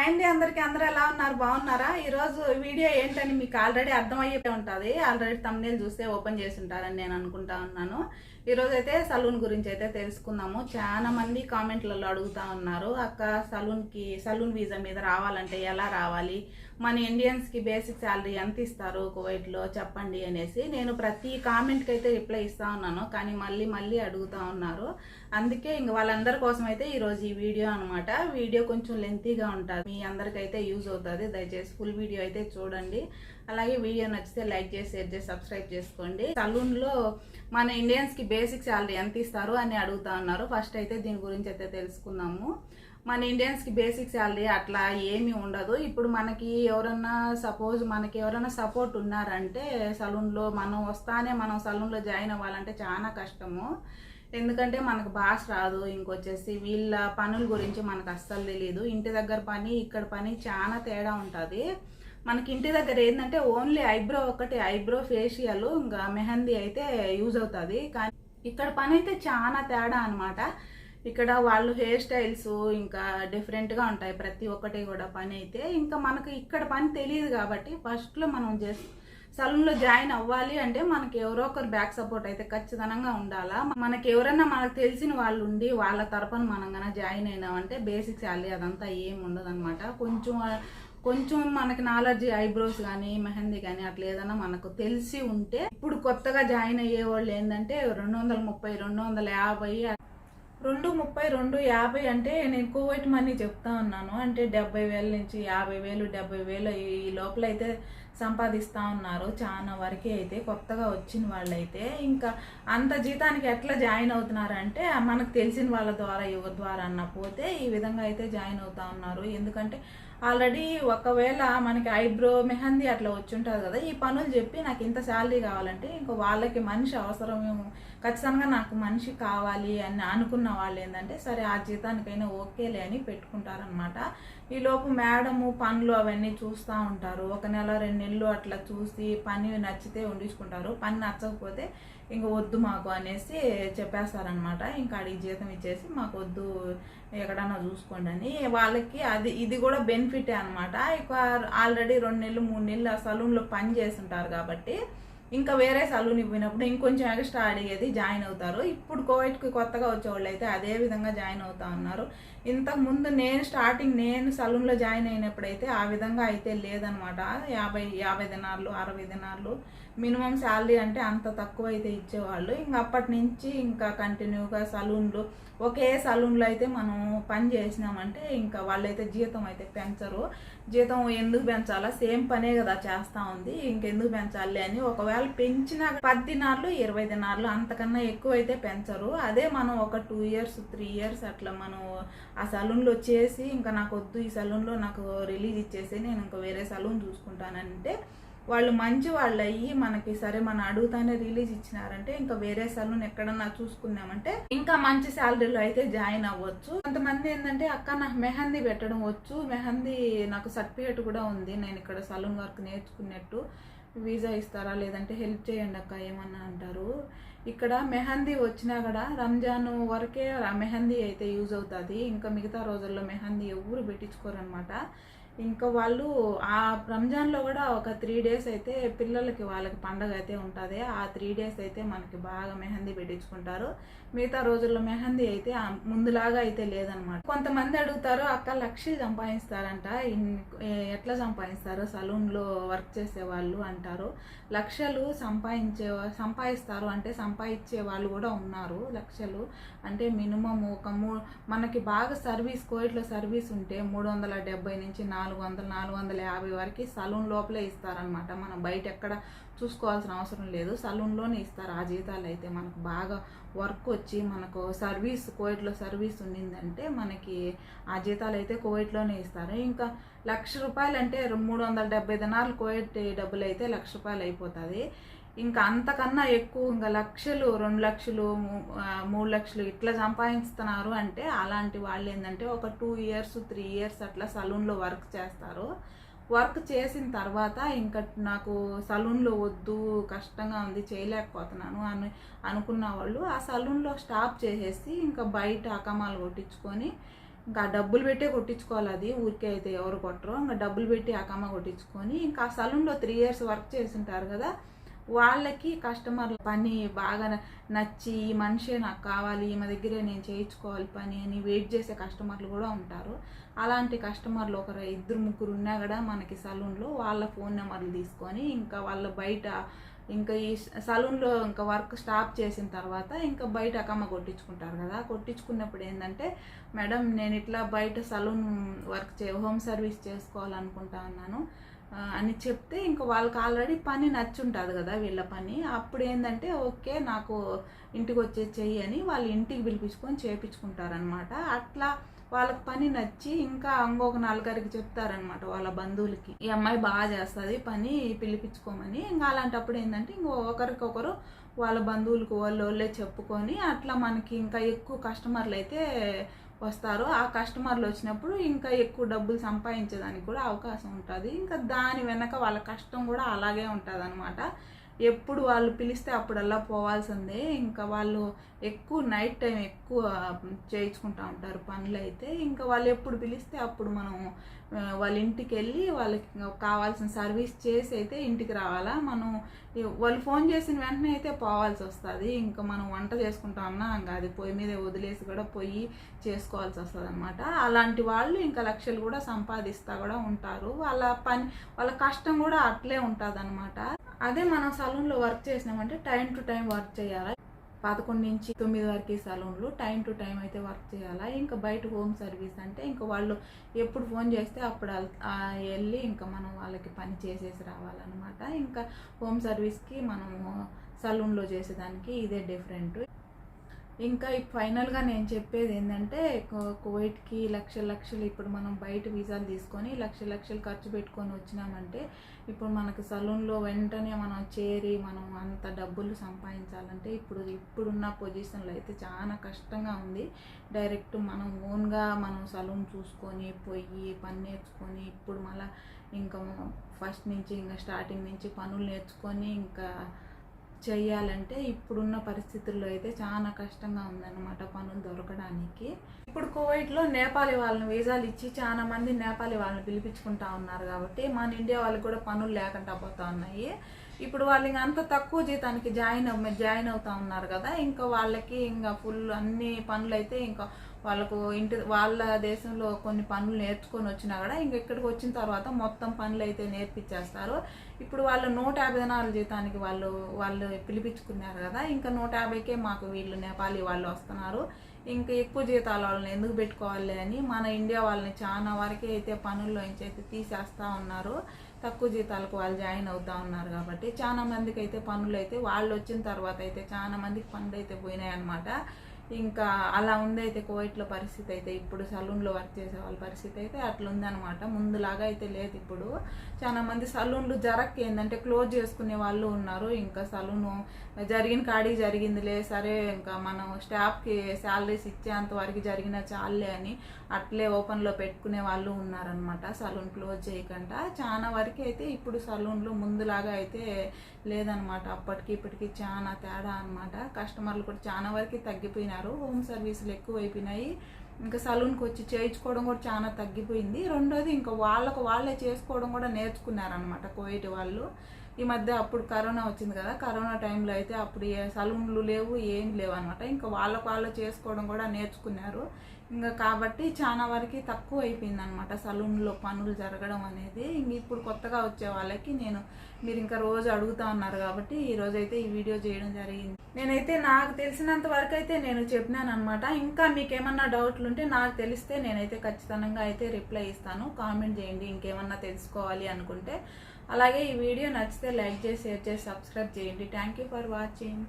Hi అండి, అందరూ ఎలా ఉన్నారు? బాగున్నారా? ఈరోజు వీడియో ఏంటని మీకు ఆల్రెడీ అర్థమయ్యే ఉంటుంది. ఆల్రెడీ థంబ్నెయిల్ చూస్తే ఓపెన్ చేసి ఉంటారని నేను అనుకుంటా ఉన్నాను. ఈరోజు అయితే సలూన్ గురించి అయితే తెలుసుకుందాము. చాలా మంది కామెంట్లలో అడుగుతా ఉన్నారు, అక్క సలూన్ వీసా మీద రావాలంటే ఎలా రావాలి, మన ఇండియన్స్కి బేసిక్ శాలరీ ఎంత ఇస్తారు కువైట్లో చెప్పండి అనేసి నేను ప్రతి కామెంట్కి అయితే రిప్లై ఇస్తూ ఉన్నాను. కానీ మళ్ళీ అడుగుతూ ఉన్నారు. అందుకే ఇంక వాళ్ళందరి కోసం అయితే ఈరోజు ఈ వీడియో అనమాట. వీడియో కొంచెం లెంతీగా ఉంటుంది, మీ అందరికైతే యూజ్ అవుతుంది. దయచేసి ఫుల్ వీడియో అయితే చూడండి. అలాగే వీడియో నచ్చితే లైక్ చేసి షేర్ చేసి సబ్స్క్రైబ్ చేసుకోండి. సలూన్లో మన ఇండియన్స్కి బేసిక్ శాలరీ ఎంత ఇస్తారు అని అడుగుతా ఉన్నారు. ఫస్ట్ అయితే దీని గురించి అయితే తెలుసుకుందాము. మన ఇండియన్స్కి బేసిక్ శాలరీ అట్లా ఏమీ ఉండదు. ఇప్పుడు మనకి ఎవరైనా సపోర్ట్ ఉన్నారంటే సలూన్లో మనం సలూన్లో జాయిన్ అవ్వాలంటే చాలా కష్టము. ఎందుకంటే మనకు భాష రాదు, ఇంకొచ్చేసి వీళ్ళ పనుల గురించి మనకు అస్సలు తెలియదు. ఇంటి దగ్గర పని ఇక్కడ పని చాలా తేడా ఉంటుంది. మనకి ఇంటి దగ్గర ఏంటంటే ఓన్లీ ఐబ్రో ఫేషియల్ ఇంకా మెహందీ అయితే యూజ్ అవుతుంది. కానీ ఇక్కడ పని అయితే చాలా తేడా అనమాట. ఇక్కడ వాళ్ళు హెయిర్ స్టైల్స్ ఇంకా డిఫరెంట్గా ఉంటాయి, ప్రతి ఒక్కటి కూడా పని అయితే. ఇంకా మనకు ఇక్కడ పని తెలియదు కాబట్టి ఫస్ట్లో మనం సలూన్లో జాయిన్ అవ్వాలి అంటే మనకి ఎవరో ఒకరు బ్యాక్ సపోర్ట్ అయితే ఖచ్చితంగా ఉండాలా. మనకి ఎవరైనా మనకు తెలిసిన వాళ్ళు ఉండి వాళ్ళ తరపున మనం కన్నా జాయిన్ అయినామంటే బేసిక్ శాలరీ అదంతా ఏం ఉండదు అనమాట. కొంచెం మనకి నాలెడ్జ్ ఐబ్రోస్ కానీ మెహందీ కానీ అట్లా ఏదైనా మనకు తెలిసి ఉంటే, ఇప్పుడు కొత్తగా జాయిన్ అయ్యే వాళ్ళు ఏంటంటే 230, 250, 230, 250 అంటే నేను కువైట్ మనీ చెప్తా ఉన్నాను. అంటే 70,000 నుంచి 50,000, 70,000 ఈ లోపల అయితే సంపాదిస్తూ ఉన్నారు చాలా వరకే. అయితే కొత్తగా వచ్చిన వాళ్ళైతే ఇంకా అంత జీతానికి ఎట్లా జాయిన్ అవుతున్నారంటే మనకు తెలిసిన వాళ్ళ ద్వారా ఎవరి ద్వారా అన్న పోతే ఈ విధంగా అయితే జాయిన్ అవుతా ఉన్నారు. ఎందుకంటే ఆల్రెడీ ఒకవేళ మనకి ఐబ్రో మెహందీ అట్లా వచ్చి ఉంటుంది కదా, ఈ పనులు చెప్పి నాకు ఇంత శాలరీ కావాలంటే ఇంకా వాళ్ళకి మనిషి అవసరమేమో, ఖచ్చితంగా నాకు మనిషి కావాలి అని అనుకున్న వాళ్ళు ఏంటంటే సరే ఆ జీతానికైనా ఓకేలే అని పెట్టుకుంటారనమాట. ఈలోపు మేడము పనులు అవన్నీ చూస్తూ ఉంటారు. 1 నెల 2 నెలలు అట్లా చూసి పని నచ్చితే ఉండించుకుంటారు. పని నచ్చకపోతే ఇంక వద్దు మాకు అనేసి చెప్పేస్తారనమాట. ఇంకా అడిగి జీతం ఇచ్చేసి మాకు వద్దు ఎక్కడన్నా చూసుకోండి అని. వాళ్ళకి ఇది కూడా బెనిఫిటే అనమాట. ఇక ఆల్రెడీ 2 నెలలు 3 నెలలు ఆ సలూన్లో పని చేస్తుంటారు కాబట్టి ఇంకా వేరే సలూన్ ఇవ్వినప్పుడు ఇంకొంచెం ఎక్స్ట్రా అడిగేది జాయిన్ అవుతారు. ఇప్పుడు కోవిడ్కి కొత్తగా వచ్చేవాళ్ళు అయితే అదే విధంగా జాయిన్ అవుతా ఉన్నారు. ఇంతకుముందు నేను సలూన్లో జాయిన్ అయినప్పుడైతే ఆ విధంగా అయితే లేదనమాట. 50 దినార్లు 60 దినార్లు మినిమం శాలరీ అంటే అంత తక్కువ అయితే ఇచ్చేవాళ్ళు. ఇంక అప్పటి నుంచి ఇంకా కంటిన్యూగా ఒకే సలూన్లో అయితే మనం పని చేసినామంటే ఇంకా వాళ్ళైతే జీతం అయితే పెంచరు. జీతం ఎందుకు పెంచాలా, సేమ్ పనే కదా చేస్తూ ఉంది, ఇంకెందుకు పెంచాలి అని. ఒకవేళ పెంచిన 10 దినార్లు 20 దినార్లు అంతకన్నా ఎక్కువ అయితే పెంచరు. అదే మనం ఒక 2 ఇయర్స్ 3 ఇయర్స్ అట్లా మనం ఆ సలూన్లో చేసి ఇంకా నాకు వద్దు ఈ సలూన్లో నాకు రిలీజ్ ఇచ్చేసి నేను ఇంకా వేరే సలూన్ చూసుకుంటానంటే వాళ్ళు మంచి వాళ్ళు అయ్యి మనకి సరే మన అడుగుతానే రిలీజ్ ఇచ్చినారంటే ఇంకా వేరే సలూన్ ఎక్కడన్నా చూసుకున్నామంటే ఇంకా మంచి శాలరీలో అయితే జాయిన్ అవ్వచ్చు. కొంతమంది ఏంటంటే అక్క నాకు మెహందీ పెట్టడం వచ్చు, మెహందీ నాకు సర్టిఫికేట్ కూడా ఉంది, నేను ఇక్కడ సలూన్ వర్క్ నేర్చుకున్నట్టు, వీసా ఇస్తారా లేదంటే హెల్ప్ చేయండి అక్క ఏమన్నా అంటారు. ఇక్కడ మెహందీ వచ్చినా కూడా రంజాన్ వరకే మెహందీ అయితే యూజ్ అవుతుంది. ఇంకా మిగతా రోజుల్లో మెహందీ ఎవరు పెట్టించుకోరనమాట. ఇంకా వాళ్ళు ఆ రంజాన్లో కూడా ఒక 3 డేస్ అయితే పిల్లలకి వాళ్ళకి పండగ అయితే ఉంటుంది. ఆ 3 డేస్ అయితే మనకి బాగా మెహందీ పెట్టించుకుంటారు. మిగతా రోజుల్లో మెహందీ అయితే ముందులాగా అయితే లేదనమాట. కొంతమంది అడుగుతారు అక్క లక్షలు సంపాదిస్తారంట, ఎట్లా సంపాదిస్తారు సలూన్లో వర్క్ చేసే వాళ్ళు అంటారు. లక్షలు సంపాదిస్తారు అంటే సంపాదించే వాళ్ళు కూడా ఉన్నారు. లక్షలు అంటే మినిమం మనకి బాగా కోవిడ్లో సర్వీస్ ఉంటే 370 నుంచి 400, 450 వరకు సలూన్ లోపలే ఇస్తారనమాట. మనం బయట ఎక్కడ చూసుకోవాల్సిన అవసరం లేదు, సలూన్లోనే ఇస్తారు ఆ జీతాలు అయితే. మనకు బాగా వర్క్ వచ్చి మనకు కోవిడ్లో సర్వీస్ ఉండిందంటే మనకి ఆ జీతాలు అయితే కోవిడ్లోనే ఇస్తారు. ఇంకా ₹1,00,000 అంటే 370 దినార్లు కోవిడ్ డబ్బులు అయితే ₹1,00,000 అయిపోతుంది. ఇంకా అంతకన్నా ఎక్కువ ఇంకా లక్షలు 2 లక్షలు 3 లక్షలు ఇట్లా సంపాదిస్తున్నారు అంటే అలాంటి వాళ్ళు ఏంటంటే ఒక 2 ఇయర్స్ 3 ఇయర్స్ అట్లా సలూన్లో వర్క్ చేస్తారు. వర్క్ చేసిన తర్వాత ఇంకా నాకు సలూన్లో వద్దు కష్టంగా ఉంది చేయలేకపోతున్నాను అనుకున్న వాళ్ళు ఆ సలూన్లో స్టాప్ చేసేసి ఇంకా బయట అకమాలు కొట్టించుకొని ఇంకా డబ్బులు పెట్టే కొట్టించుకోవాలి, అది ఊరికే అయితే ఎవరు కొట్టరు. ఇంకా డబ్బులు పెట్టి అకమ్మ కొట్టించుకొని ఇంకా ఆ సలూన్లో 3 years వర్క్ చేసింటారు కదా, వాళ్ళకి కస్టమర్ల పని బాగా నచ్చి ఈ మనిషే నాకు కావాలి, ఈమె దగ్గరే నేను చేయించుకోవాలి పని అని వెయిట్ చేసే కస్టమర్లు కూడా ఉంటారు. అలాంటి కస్టమర్లు ఒకరు 2-3 ఉన్నా కూడా మనకి సలూన్లో వాళ్ళ ఫోన్ నెంబర్లు తీసుకొని ఇంకా వాళ్ళ బయట ఇంకా ఈ సలూన్లో ఇంకా వర్క్ స్టాప్ చేసిన తర్వాత ఇంకా బయట అకమ్మ కొట్టించుకుంటారు కదా. కొట్టించుకున్నప్పుడు ఏంటంటే, మేడం నేను ఇట్లా బయట సలూన్ వర్క్ హోమ్ సర్వీస్ చేసుకోవాలనుకుంటా ఉన్నాను అని చెప్తే ఇంకా వాళ్ళకి ఆల్రెడీ పని నచ్చుంటుంది కదా వీళ్ళ పని. అప్పుడు ఏంటంటే ఓకే నాకు ఇంటికి వచ్చే చెయ్యి అని వాళ్ళు ఇంటికి పిలిపించుకొని చేయించుకుంటారనమాట. అట్లా వాళ్ళకి పని నచ్చి ఇంకా ఇంకొక 4 చెప్తారనమాట వాళ్ళ బంధువులకి, ఈ అమ్మాయి బాగా చేస్తుంది పని పిలిపించుకోమని. ఇంకా అలాంటప్పుడు ఏంటంటే ఒకరికొకరు వాళ్ళ బంధువులకు వాళ్ళే చెప్పుకొని అట్లా మనకి ఇంకా ఎక్కువ కస్టమర్లు అయితే వస్తారు. ఆ కస్టమర్లు వచ్చినప్పుడు ఇంకా ఎక్కువ డబ్బులు సంపాదించేదానికి కూడా అవకాశం ఉంటుంది. ఇంకా దాని వెనక వాళ్ళ కష్టం కూడా అలాగే ఉంటుంది అనమాట. ఎప్పుడు వాళ్ళు పిలిస్తే అప్పుడల్లా పోవాల్సిందే. ఇంకా వాళ్ళు ఎక్కువ నైట్ టైం ఎక్కువ చేయించుకుంటూ ఉంటారు పనులు అయితే. ఇంకా వాళ్ళు ఎప్పుడు పిలిస్తే అప్పుడు మనం వాళ్ళ ఇంటికి వెళ్ళి వాళ్ళకి కావాల్సిన సర్వీస్ చేసి అయితే ఇంటికి రావాలా. మనం వాళ్ళు ఫోన్ చేసిన వెంటనే అయితే పోవాల్సి వస్తుంది. ఇంకా మనం వంట చేసుకుంటామన్నా ఇంకా అది పొయ్యి మీద వదిలేసి కూడా పొయ్యి చేసుకోవాల్సి వస్తుంది అనమాట. అలాంటి వాళ్ళు ఇంకా లక్షలు కూడా సంపాదిస్తూ కూడా ఉంటారు. వాళ్ళ కష్టం కూడా అట్లే ఉంటుంది అనమాట. అదే మనం సలూన్లో వర్క్ చేసినామంటే టైం టు టైం వర్క్ చేయాలి. 11 నుంచి 9 వరకు సలూన్లు టైం టు టైం అయితే వర్క్ చేయాలా. ఇంకా బయట హోమ్ సర్వీస్ అంటే ఇంకా వాళ్ళు ఎప్పుడు ఫోన్ చేస్తే అప్పుడు వెళ్ళి ఇంకా మనం వాళ్ళకి పని చేసేసి రావాలన్నమాట. ఇంకా హోమ్ సర్వీస్కి మనము సలూన్లో చేసేదానికి ఇదే డిఫరెంట్. ఇంకా ఫైనల్గా నేను చెప్పేది ఏంటంటే, కువైట్కి లక్షలు ఇప్పుడు మనం బయట వీసాలు తీసుకొని లక్షలు ఖర్చు పెట్టుకొని వచ్చినామంటే ఇప్పుడు మనకు సలూన్లో వెంటనే మనం చేరి మనం అంత డబ్బులు సంపాదించాలంటే ఇప్పుడున్న పొజిషన్లో అయితే చాలా కష్టంగా ఉంది. డైరెక్ట్ మనం ఓన్గా మనం సలూన్ చూసుకొని పోయి పని నేర్చుకొని ఇప్పుడు మళ్ళీ ఇంకా ఫస్ట్ నుంచి ఇంకా స్టార్టింగ్ నుంచి పనులు నేర్చుకొని ఇంకా చెయ్యాలంటే ఇప్పుడున్న పరిస్థితుల్లో అయితే చాలా కష్టంగా ఉందన్నమాట పనులు దొరకడానికి. ఇప్పుడు కువైట్లో నేపాలీ వాళ్ళని వీసాలు ఇచ్చి చాలా మంది నేపాలీ వాళ్ళని పిలిపించుకుంటా ఉన్నారు కాబట్టి మన ఇండియా వాళ్ళకి కూడా పనులు లేకుండా పోతా ఉన్నాయి. ఇప్పుడు వాళ్ళు ఇంకా అంత తక్కువ జీతానికి జాయిన్ అవుతా ఉన్నారు కదా, ఇంకా వాళ్ళకి ఇంకా ఫుల్ అన్ని పనులు అయితే ఇంకా వాళ్ళ దేశంలో కొన్ని పనులు నేర్చుకొని వచ్చినా కూడా ఇంక ఇక్కడికి వచ్చిన తర్వాత మొత్తం పనులు అయితే నేర్పించేస్తారు. ఇప్పుడు వాళ్ళు 150 దినాల జీతానికి వాళ్ళు పిలిపించుకున్నారు కదా, ఇంకా 150కే మాకు వీళ్ళు నేపాలీ వాళ్ళు వస్తున్నారు. ఇంకా ఎక్కువ జీతాలు వాళ్ళని ఎందుకు పెట్టుకోవాలి అని మన ఇండియా వాళ్ళని చాలా వరకు అయితే పనుల్లో నుంచి అయితే తీసేస్తూ ఉన్నారు. తక్కువ జీతాలకు వాళ్ళు జాయిన్ అవుతూ ఉన్నారు కాబట్టి చాలా మందికి అయితే పనులు అయితే వాళ్ళు వచ్చిన తర్వాత అయితే చాలా మందికి పనులు అయితే పోయినాయి అన్నమాట. ఇంకా అలా ఉంది అయితే కువైట్లో పరిస్థితి అయితే. ఇప్పుడు సలూన్లో వర్క్ చేసే వాళ్ళ పరిస్థితి అయితే అట్లా ఉందన్నమాట. ముందులాగా అయితే లేదు. ఇప్పుడు చాలా మంది సలూన్లు ఏంటంటే క్లోజ్ చేసుకునే వాళ్ళు ఉన్నారు. ఇంకా సలూను జరిగిన కాడికి జరిగిందిలే, సరే ఇంకా మనం స్టాఫ్కి శాలరీస్ ఇచ్చేంత వరకు జరిగిన చాలే అని అట్లే ఓపెన్లో పెట్టుకునే వాళ్ళు ఉన్నారనమాట. సలూన్ క్లోజ్ చేయకుండా చాలా వరకు అయితే ఇప్పుడు సలూన్లు ముందులాగా అయితే లేదనమాట. అప్పటికి ఇప్పటికి చాలా తేడా అనమాట. కస్టమర్లు కూడా చాలా వరకు తగ్గిపోయినారు. హోమ్ సర్వీసులు ఎక్కువ అయిపోయినాయి. ఇంకా సలూన్కి వచ్చి చేయించుకోవడం కూడా చాలా తగ్గిపోయింది. రెండోది ఇంకా వాళ్ళే చేసుకోవడం కూడా నేర్చుకున్నారనమాట కువైట్ వాళ్ళు. ఈ మధ్య అప్పుడు కరోనా వచ్చింది కదా, కరోనా టైంలో అయితే అప్పుడు సలూన్లు లేవు, ఏం లేవు అనమాట. ఇంకా వాళ్ళు చేసుకోవడం కూడా నేర్చుకున్నారు. ఇంకా కాబట్టి చాలా వరకు తక్కువ అయిపోయింది అనమాట సలూన్లో పనులు జరగడం అనేది. ఇంక ఇప్పుడు కొత్తగా వచ్చే వాళ్ళకి మీరు ఇంకా రోజు అడుగుతా ఉన్నారు కాబట్టి ఈరోజైతే ఈ వీడియో చేయడం జరిగింది. నేనైతే నాకు తెలిసినంత వరకు అయితే నేను చెప్పినాను అనమాట. ఇంకా మీకు ఏమన్నా డౌట్లు ఉంటే నాకు తెలిస్తే నేనైతే ఖచ్చితంగా అయితే రిప్లై ఇస్తాను. కామెంట్ చేయండి ఇంకేమన్నా తెలుసుకోవాలి అనుకుంటే. అలాగే ఈ వీడియో నచ్చితే లైక్ చేసి షేర్ చేసి సబ్స్క్రైబ్ చేయండి. Thank you for watching.